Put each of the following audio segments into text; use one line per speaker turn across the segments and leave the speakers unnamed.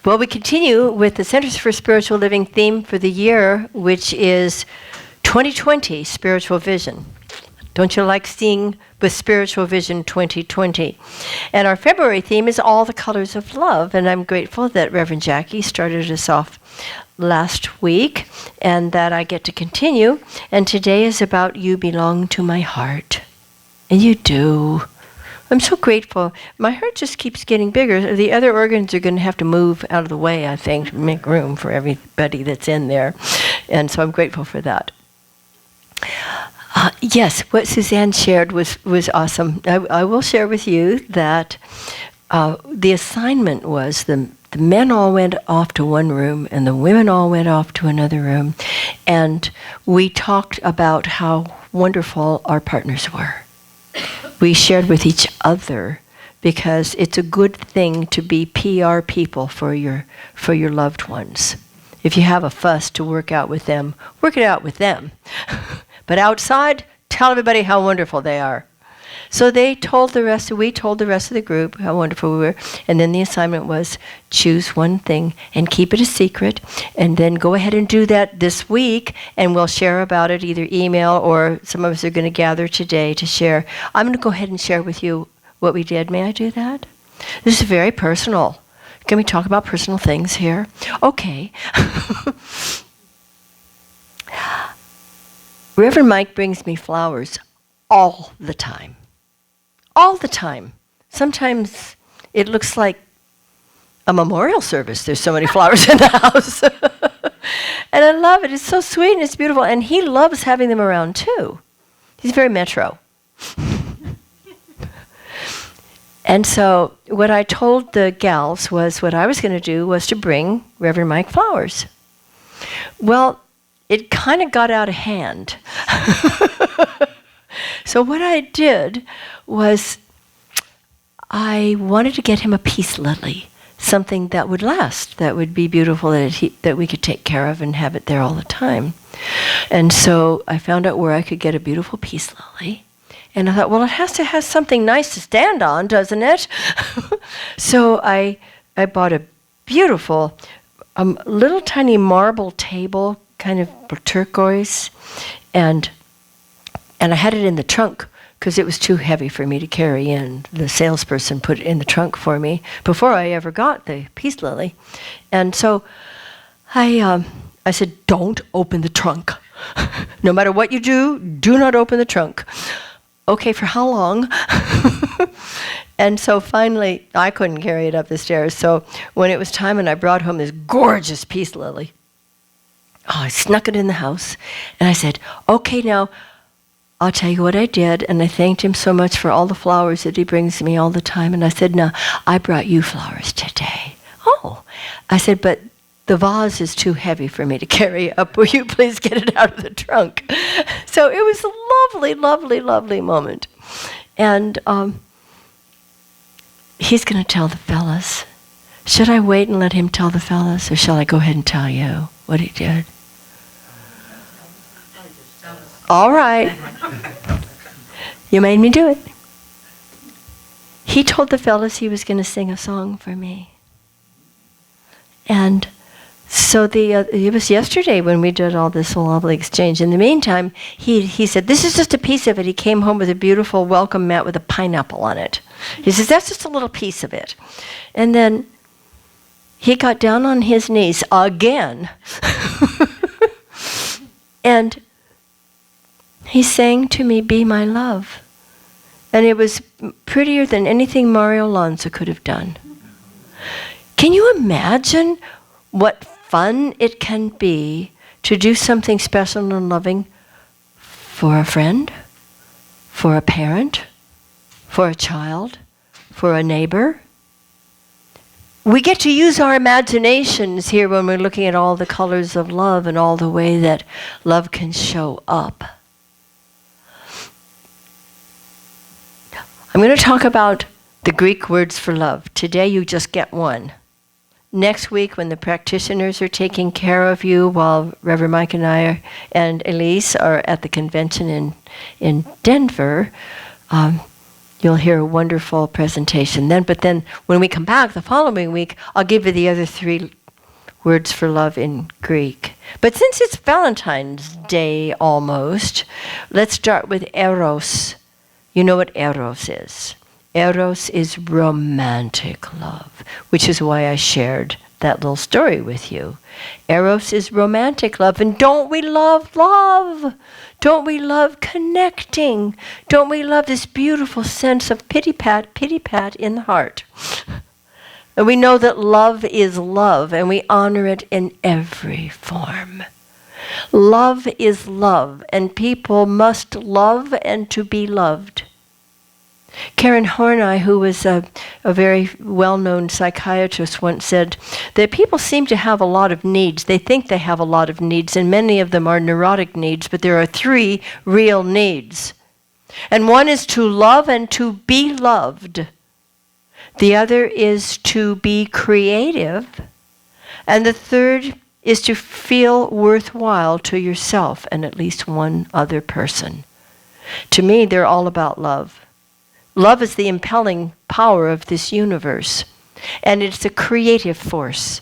Well, we continue with the Centers for Spiritual Living theme for the year, which is 2020 Spiritual Vision. Don't you like seeing with Spiritual Vision 2020? And our February theme is All the Colors of Love, and I'm grateful that Reverend Jackie started us off last week and that I get to continue. And today is about You Belong to My Heart. And you do. I'm so grateful. My heart just keeps getting bigger. The other organs are going to have to move out of the way, I think, to make room for everybody that's in there. And so I'm grateful for that. Yes, what Suzanne shared was awesome. I will share with you that the assignment was the men all went off to one room and the women all went off to another room. And we talked about how wonderful our partners were. We shared with each other because it's a good thing to be PR people for your loved ones. If you have a fuss to work out with them, work it out with them. But outside, tell everybody how wonderful they are. So we told the rest of the group how wonderful we were, and then the assignment was choose one thing and keep it a secret, and then go ahead and do that this week, and we'll share about it, either email or some of us are going to gather today to share. I'm going to go ahead and share with you what we did. May I do that? This is very personal. Can we talk about personal things here? Okay. Reverend Mike brings me flowers all the time. All the time. Sometimes it looks like a memorial service. There's so many flowers in the house. And I love it. It's so sweet and it's beautiful. And he loves having them around too. He's very metro. And so what I told the gals was what I was going to do was to bring Reverend Mike flowers. Well, it kind of got out of hand. So what I did was I wanted to get him a peace lily, something that would last, that would be beautiful, that we could take care of and have it there all the time. And so I found out where I could get a beautiful peace lily. And I thought, well, it has to have something nice to stand on, doesn't it? So I bought a beautiful little tiny marble table, kind of turquoise, and I had it in the trunk because it was too heavy for me to carry in. The salesperson put it in the trunk for me before I ever got the peace lily. And so I said, don't open the trunk. No matter what you do not open the trunk. Okay, for how long? And so finally, I couldn't carry it up the stairs. So when it was time and I brought home this gorgeous peace lily, I snuck it in the house. And I said, okay, now, I'll tell you what I did. And I thanked him so much for all the flowers that he brings me all the time. And I said, no, I brought you flowers today. Oh. I said, but the vase is too heavy for me to carry up. Will you please get it out of the trunk? So it was a lovely, lovely, lovely moment. And he's going to tell the fellas. Should I wait and let him tell the fellas, or shall I go ahead and tell you what he did? All right. You made me do it. He told the fellas he was going to sing a song for me. And so it was yesterday when we did all this lovely exchange. In the meantime, he said, this is just a piece of it. He came home with a beautiful welcome mat with a pineapple on it. He says, that's just a little piece of it. And then he got down on his knees again. And he sang to me, Be My Love. And it was prettier than anything Mario Lanza could have done. Can you imagine what fun it can be to do something special and loving for a friend, for a parent, for a child, for a neighbor? We get to use our imaginations here when we're looking at all the colors of love and all the way that love can show up. I'm going to talk about the Greek words for love. Today you just get one. Next week, when the practitioners are taking care of you while Reverend Mike and I and Elise are at the convention in Denver, You'll hear a wonderful presentation then. But then when we come back the following week, I'll give you the other 3 words for love in Greek. But since it's Valentine's Day almost, let's start with eros. You know what eros is. Eros is romantic love, which is why I shared that little story with you. Eros is romantic love. And don't we love love? Don't we love connecting? Don't we love this beautiful sense of pity-pat in the heart? And we know that love is love, and we honor it in every form. Love is love, and people must love and to be loved. Karen Horney, who was a very well-known psychiatrist, once said that people seem to have a lot of needs. They think they have a lot of needs, and many of them are neurotic needs, but there are 3 real needs. And one is to love and to be loved. The other is to be creative. And the third is to feel worthwhile to yourself and at least one other person. To me, they're all about love. Love is the impelling power of this universe, and it's a creative force,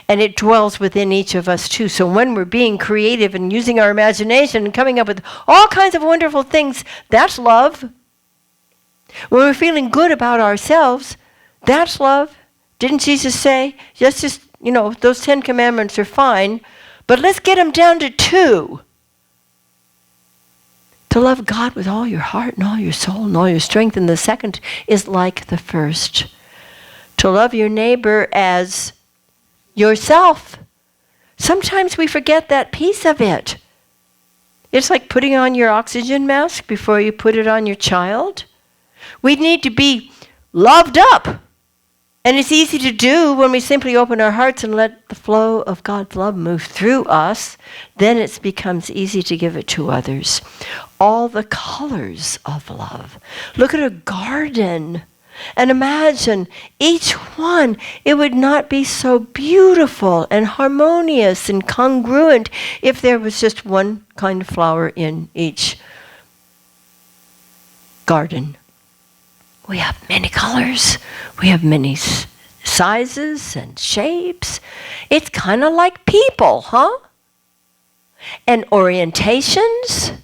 and it dwells within each of us too. So when we're being creative and using our imagination and coming up with all kinds of wonderful things, that's love. When we're feeling good about ourselves, that's love. Didn't Jesus say, just, those 10 commandments are fine, but let's get them down to 2. To love God with all your heart and all your soul and all your strength. And the second is like the first. To love your neighbor as yourself. Sometimes we forget that piece of it. It's like putting on your oxygen mask before you put it on your child. We need to be loved up. And it's easy to do when we simply open our hearts and let the flow of God's love move through us. Then it becomes easy to give it to others. All the colors of love. Look at a garden and imagine each one. It would not be so beautiful and harmonious and congruent if there was just one kind of flower in each garden. We have many colors. We have many sizes and shapes. It's kind of like people, huh? And orientations.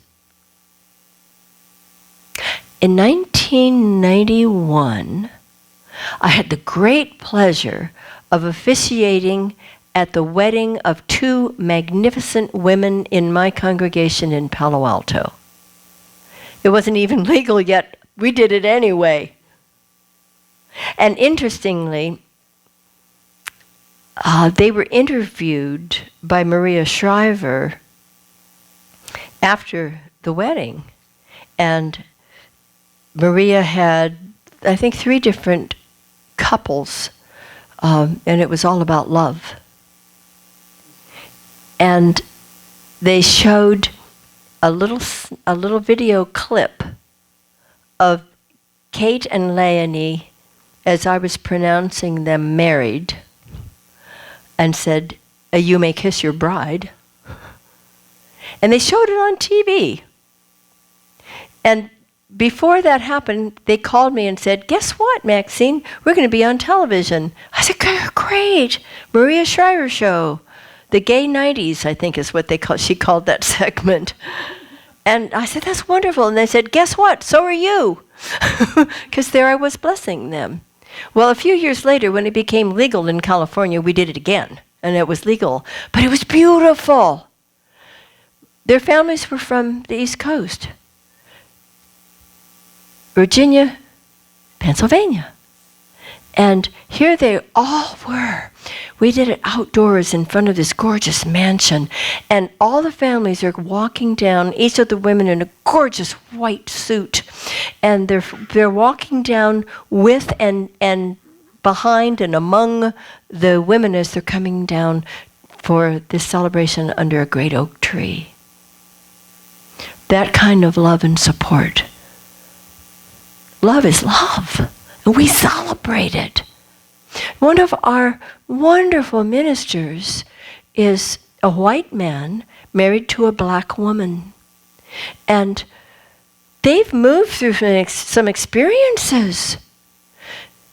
In 1991, I had the great pleasure of officiating at the wedding of 2 magnificent women in my congregation in Palo Alto. It wasn't even legal yet. We did it anyway. And interestingly, they were interviewed by Maria Shriver after the wedding. And Maria had, I think, 3 different couples, and it was all about love. And they showed a little video clip of Kate and Leonie, as I was pronouncing them married, and said, "You may kiss your bride." And they showed it on TV. And before that happened, they called me and said, "Guess what, Maxine? We're going to be on television." I said, "Great. Maria Shriver Show. The Gay 90s, I think is what she called that segment." And I said, "That's wonderful." And they said, "Guess what? So are you." Because there I was blessing them. Well, a few years later, when it became legal in California, we did it again. And it was legal. But it was beautiful. Their families were from the East Coast. Virginia, Pennsylvania. And here they all were. We did it outdoors in front of this gorgeous mansion. And all the families are walking down, each of the women in a gorgeous white suit. And they're walking down with and behind and among the women as they're coming down for this celebration under a great oak tree. That kind of love and support. Love is love. And we celebrate it. One of our wonderful ministers is a white man married to a black woman. And they've moved through some experiences.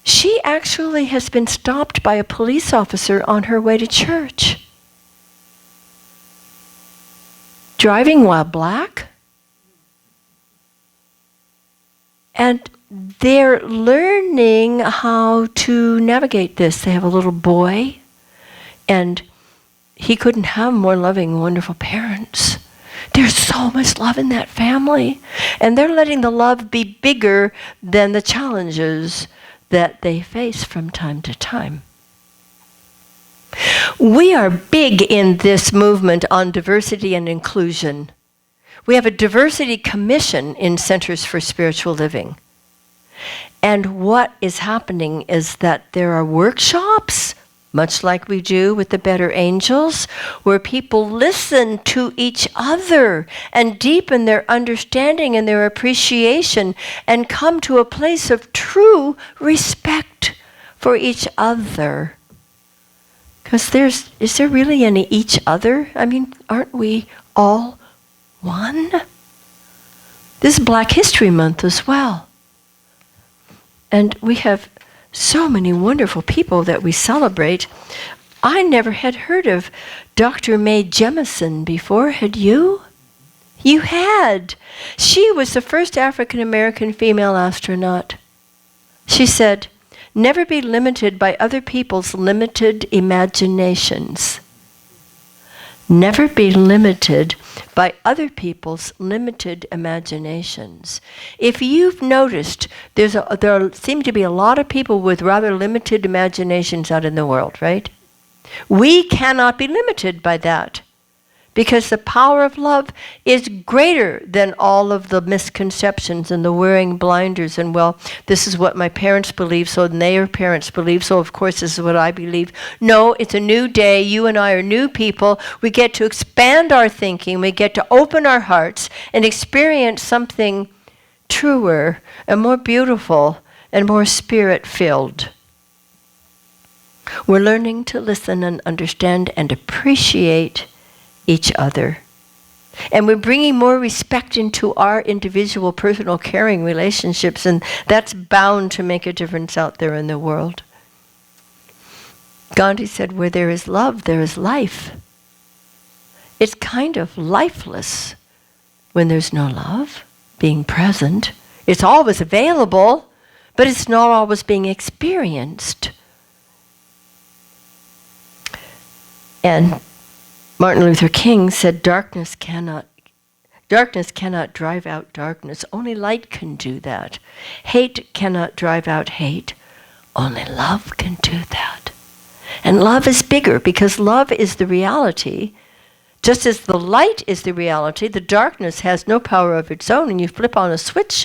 She actually has been stopped by a police officer on her way to church. Driving while black. And they're learning how to navigate this. They have a little boy, and he couldn't have more loving, wonderful parents. There's so much love in that family. And they're letting the love be bigger than the challenges that they face from time to time. We are big in this movement on diversity and inclusion. We have a diversity commission in Centers for Spiritual Living. And what is happening is that there are workshops, much like we do with the Better Angels, where people listen to each other and deepen their understanding and their appreciation and come to a place of true respect for each other. Because is there really any each other? I mean, aren't we all one? This is Black History Month as well. And we have so many wonderful people that we celebrate. I never had heard of Dr. Mae Jemison before, had you? You had. She was the first African American female astronaut. She said, "Never be limited by other people's limited imaginations." Never be limited by other people's limited imaginations. If you've noticed, there seem to be a lot of people with rather limited imaginations out in the world, right? We cannot be limited by that, because the power of love is greater than all of the misconceptions and the wearing blinders and, well, this is what my parents believe, so their parents believe, so of course this is what I believe. No, it's a new day. You and I are new people. We get to expand our thinking. We get to open our hearts and experience something truer and more beautiful and more spirit-filled. We're learning to listen and understand and appreciate each other. And we're bringing more respect into our individual, personal, caring relationships, and that's bound to make a difference out there in the world. Gandhi said, where there is love, there is life. It's kind of lifeless when there's no love being present. It's always available, but it's not always being experienced. And Martin Luther King said, darkness cannot drive out darkness. Only light can do that. Hate cannot drive out hate. Only love can do that. And love is bigger, because love is the reality. Just as the light is the reality, the darkness has no power of its own. And you flip on a switch,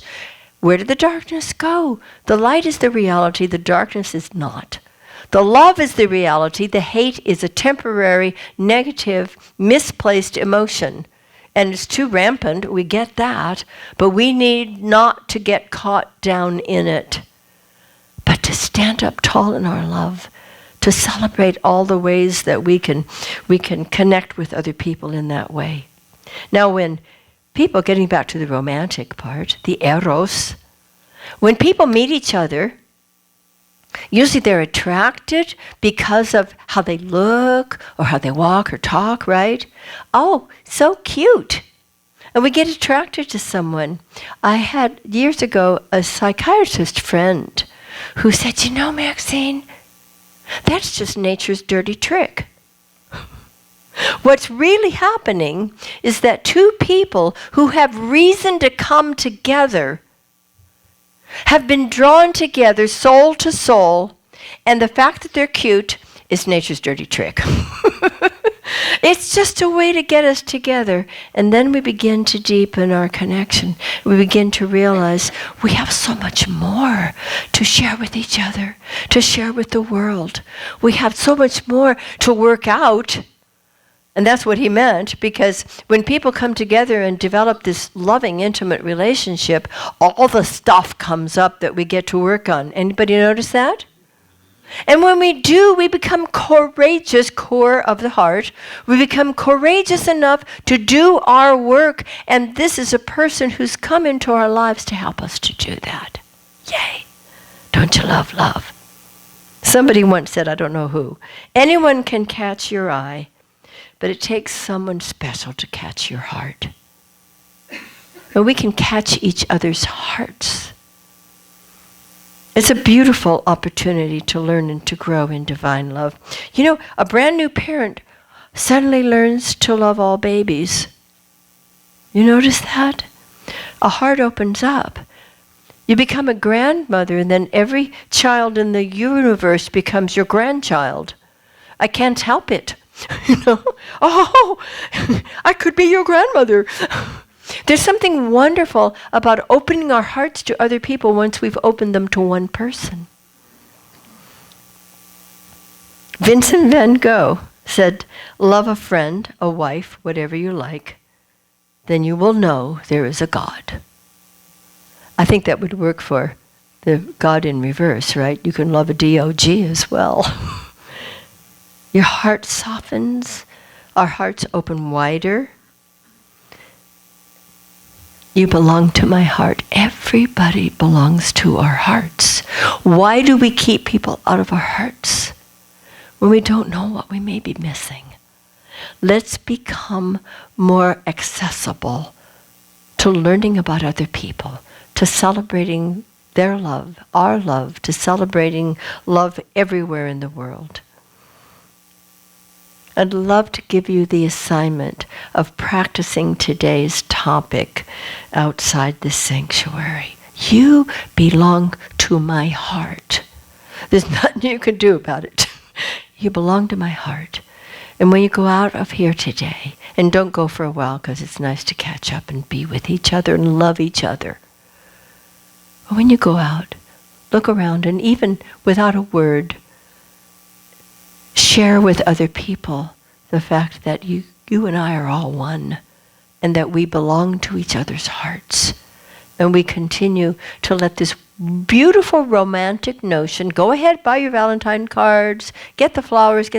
where did the darkness go? The light is the reality, the darkness is not. The love is the reality. The hate is a temporary, negative, misplaced emotion. And it's too rampant, we get that, but we need not to get caught down in it, but to stand up tall in our love, to celebrate all the ways that we can connect with other people in that way. Now when people, getting back to the romantic part, the eros, when people meet each other, usually they're attracted because of how they look or how they walk or talk, right? Oh, so cute. And we get attracted to someone. I had, years ago, a psychiatrist friend who said, you know, Maxine, that's just nature's dirty trick. What's really happening is that two people who have reason to come together have been drawn together soul to soul, and the fact that they're cute is nature's dirty trick. It's just a way to get us together, and then we begin to deepen our connection. We begin to realize we have so much more to share with each other, to share with the world. We have so much more to work out. And that's what he meant, because when people come together and develop this loving, intimate relationship, all the stuff comes up that we get to work on. Anybody notice that? And when we do, we become courageous, core of the heart. We become courageous enough to do our work. And this is a person who's come into our lives to help us to do that. Yay. Don't you love love? Somebody once said, I don't know who, anyone can catch your eye, but it takes someone special to catch your heart. And we can catch each other's hearts. It's a beautiful opportunity to learn and to grow in divine love. You know, a brand new parent suddenly learns to love all babies. You notice that? A heart opens up. You become a grandmother, and then every child in the universe becomes your grandchild. I can't help it. You know? Oh, I could be your grandmother. There's something wonderful about opening our hearts to other people once we've opened them to one person. Vincent van Gogh said, love a friend, a wife, whatever you like, then you will know there is a God. I think that would work for the God in reverse, right? You can love a DOG as well. Your heart softens, our hearts open wider. You belong to my heart. Everybody belongs to our hearts. Why do we keep people out of our hearts when we don't know what we may be missing? Let's become more accessible to learning about other people, to celebrating their love, our love, to celebrating love everywhere in the world. I'd love to give you the assignment of practicing today's topic outside the sanctuary. You belong to my heart. There's nothing you can do about it. You belong to my heart. And when you go out of here today, and don't go for a while because it's nice to catch up and be with each other and love each other. But when you go out, look around, and even without a word, share with other people the fact that you and I are all one, and that we belong to each other's hearts. And we continue to let this beautiful romantic notion, go ahead, buy your Valentine cards, get the flowers,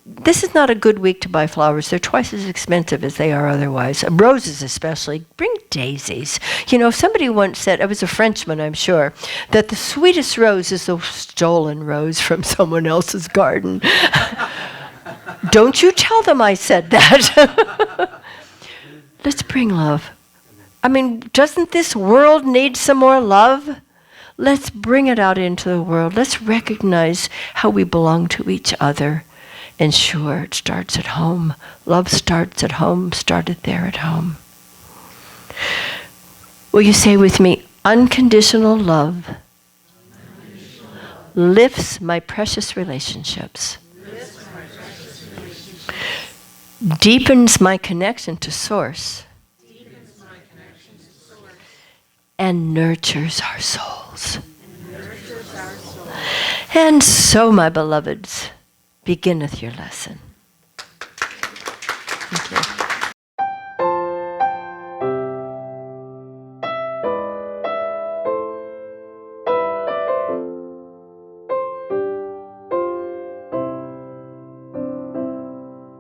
this is not a good week to buy flowers. They're twice as expensive as they are otherwise. Roses especially. Bring daisies. You know, somebody once said, it was a Frenchman, I'm sure, that the sweetest rose is the stolen rose from someone else's garden. Don't you tell them I said that. Let's bring love. I mean, doesn't this world need some more love? Let's bring it out into the world. Let's recognize how we belong to each other. And sure, it starts at home. Love starts at home, started there at home. Will you say with me, unconditional love lifts my precious relationships, deepens my connection to Source, and nurtures our souls. And so, my beloveds, beginneth your lesson.